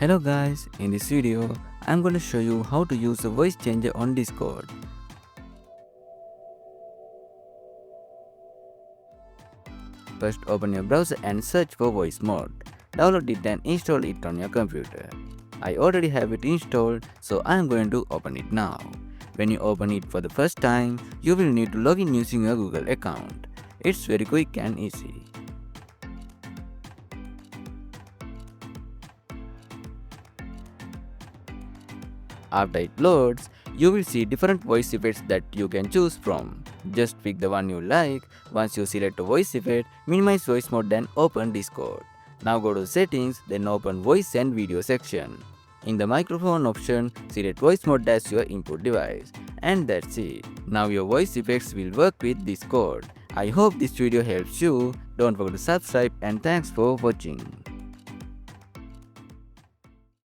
Hello guys, in this video, I'm going to show you how to use a voice changer on Discord. First open your browser and search for voicemod. Download it and install it on your computer. I already have it installed, so I'm going to open it now. When you open it for the first time, you will need to log in using your Google account. It's very quick and easy. After it loads, you will see different voice effects that you can choose from. Just pick the one you like. Once you select a voice effect, minimize voice mode, then open Discord. Now go to settings, then open voice and video section. In the microphone option, select voice mode as your input device. And that's it. Now your voice effects will work with Discord. I hope this video helps you. Don't forget to subscribe and thanks for watching.